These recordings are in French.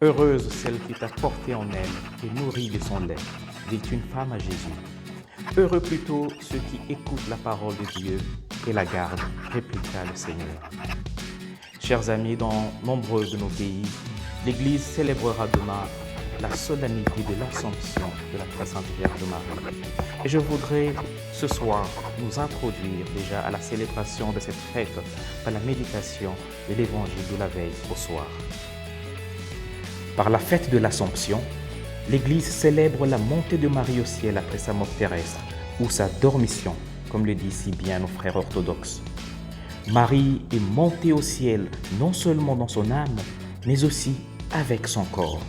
Heureuse celle qui t'a porté en elle et nourrie de son lait, dit une femme à Jésus. Heureux plutôt ceux qui écoutent la parole de Dieu et la gardent, répliqua le Seigneur. Chers amis, dans nombreux de nos pays, l'Église célébrera demain la solennité de l'Assomption de la très sainte Vierge Marie. Et je voudrais ce soir nous introduire déjà à la célébration de cette fête par la méditation de l'Évangile de la veille au soir. Par la fête de l'Assomption, l'Église célèbre la montée de Marie au ciel après sa mort terrestre, ou sa dormition, comme le disent si bien nos frères orthodoxes. Marie est montée au ciel non seulement dans son âme, mais aussi avec son corps.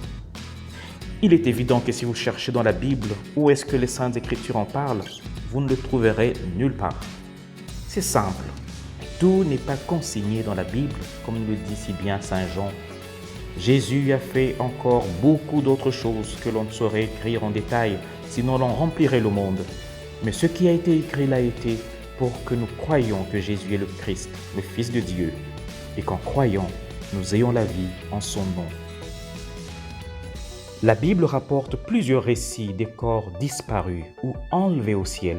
Il est évident que si vous cherchez dans la Bible où est-ce que les Saintes Écritures en parlent, vous ne le trouverez nulle part. C'est simple, tout n'est pas consigné dans la Bible, comme le dit si bien Saint Jean. Jésus a fait encore beaucoup d'autres choses que l'on ne saurait écrire en détail, sinon l'on remplirait le monde. Mais ce qui a été écrit l'a été pour que nous croyions que Jésus est le Christ, le Fils de Dieu, et qu'en croyant, nous ayons la vie en son nom. La Bible rapporte plusieurs récits des corps disparus ou enlevés au ciel.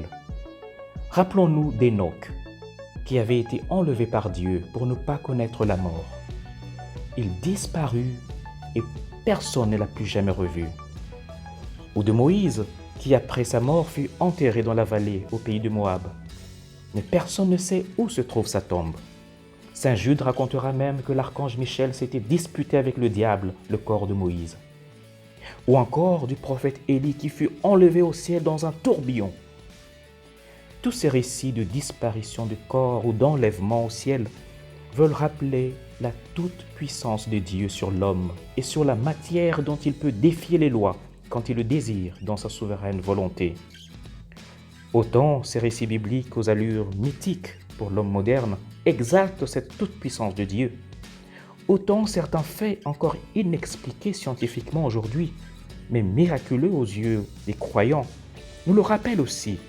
Rappelons-nous d'Enoch, qui avait été enlevé par Dieu pour ne pas connaître la mort. Il disparut et personne ne l'a plus jamais revu. Ou de Moïse, qui après sa mort fut enterré dans la vallée au pays de Moab. Mais personne ne sait où se trouve sa tombe. Saint Jude racontera même que l'archange Michel s'était disputé avec le diable le corps de Moïse. Ou encore du prophète Élie qui fut enlevé au ciel dans un tourbillon. Tous ces récits de disparition de corps ou d'enlèvement au ciel veulent rappeler la toute-puissance de Dieu sur l'homme et sur la matière dont il peut défier les lois quand il le désire dans sa souveraine volonté. Autant ces récits bibliques aux allures mythiques pour l'homme moderne exaltent cette toute-puissance de Dieu, autant certains faits encore inexpliqués scientifiquement aujourd'hui, mais miraculeux aux yeux des croyants, nous le rappellent aussi.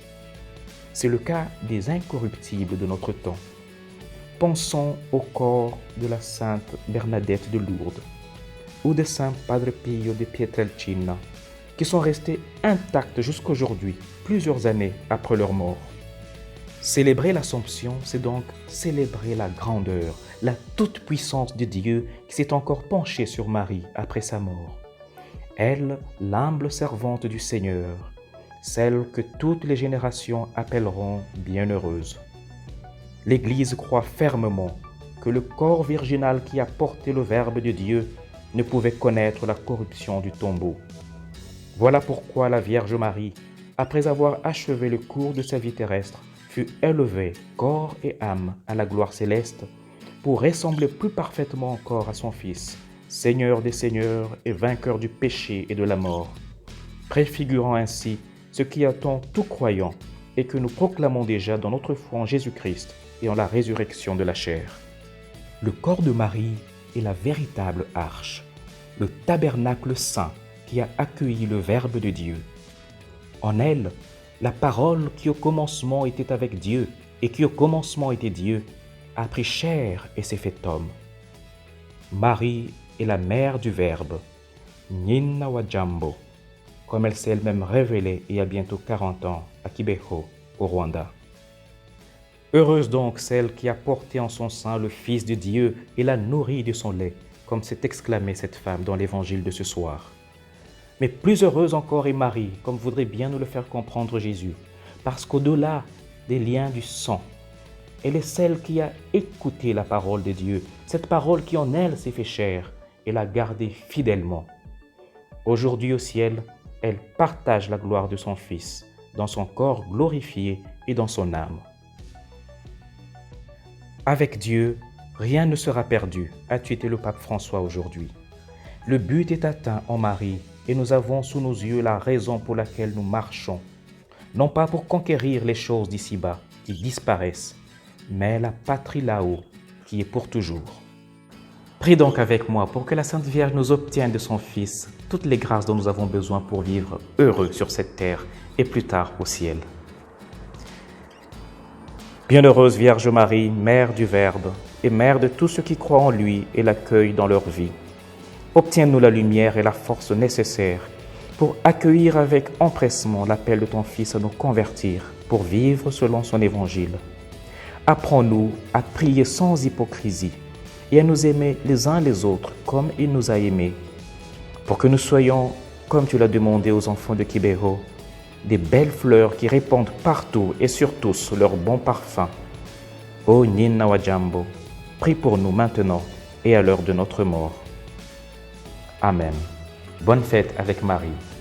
C'est le cas des incorruptibles de notre temps. Pensons au corps de la sainte Bernadette de Lourdes ou de saint Padre Pio de Pietrelcina, qui sont restés intacts jusqu'aujourd'hui, plusieurs années après leur mort. Célébrer l'Assomption, c'est donc célébrer la grandeur, la toute-puissance de Dieu qui s'est encore penché sur Marie après sa mort. Elle, l'humble servante du Seigneur, celle que toutes les générations appelleront bienheureuse. L'Église croit fermement que le corps virginal qui a porté le Verbe de Dieu ne pouvait connaître la corruption du tombeau. Voilà pourquoi la Vierge Marie, après avoir achevé le cours de sa vie terrestre, fut élevée, corps et âme, à la gloire céleste, pour ressembler plus parfaitement encore à son Fils, Seigneur des Seigneurs et vainqueur du péché et de la mort, préfigurant ainsi ce qui attend tout croyant et que nous proclamons déjà dans notre foi en Jésus-Christ et en la résurrection de la chair. Le corps de Marie est la véritable arche, le tabernacle saint qui a accueilli le Verbe de Dieu. En elle, la parole qui au commencement était avec Dieu et qui au commencement était Dieu, a pris chair et s'est fait homme. Marie est la mère du Verbe, Nyina wa Jambo, comme elle s'est elle-même révélée il y a bientôt 40 ans à Kibeho, au Rwanda. Heureuse donc celle qui a porté en son sein le Fils de Dieu et l'a nourri de son lait, comme s'est exclamée cette femme dans l'évangile de ce soir. Mais plus heureuse encore est Marie, comme voudrait bien nous le faire comprendre Jésus, parce qu'au-delà des liens du sang, elle est celle qui a écouté la parole de Dieu, cette parole qui en elle s'est fait chair et l'a gardée fidèlement. Aujourd'hui au ciel, elle partage la gloire de son Fils, dans son corps glorifié et dans son âme. Avec Dieu, rien ne sera perdu, a tweeté le pape François aujourd'hui. Le but est atteint en Marie et nous avons sous nos yeux la raison pour laquelle nous marchons, non pas pour conquérir les choses d'ici-bas qui disparaissent, mais la patrie là-haut qui est pour toujours. Prie donc avec moi pour que la Sainte Vierge nous obtienne de son Fils toutes les grâces dont nous avons besoin pour vivre heureux sur cette terre et plus tard au ciel. Bienheureuse Vierge Marie, Mère du Verbe et Mère de tous ceux qui croient en lui et l'accueillent dans leur vie, Obtiens-nous la lumière et la force nécessaires pour accueillir avec empressement l'appel de ton Fils à nous convertir pour vivre selon son évangile. Apprends-nous à prier sans hypocrisie et à nous aimer les uns les autres comme il nous a aimés, pour que nous soyons, comme tu l'as demandé aux enfants de Kibeho, des belles fleurs qui répandent partout et sur tous leur bon parfum. Ô Nyina wa Jambo, prie pour nous maintenant et à l'heure de notre mort. Amen. Bonne fête avec Marie.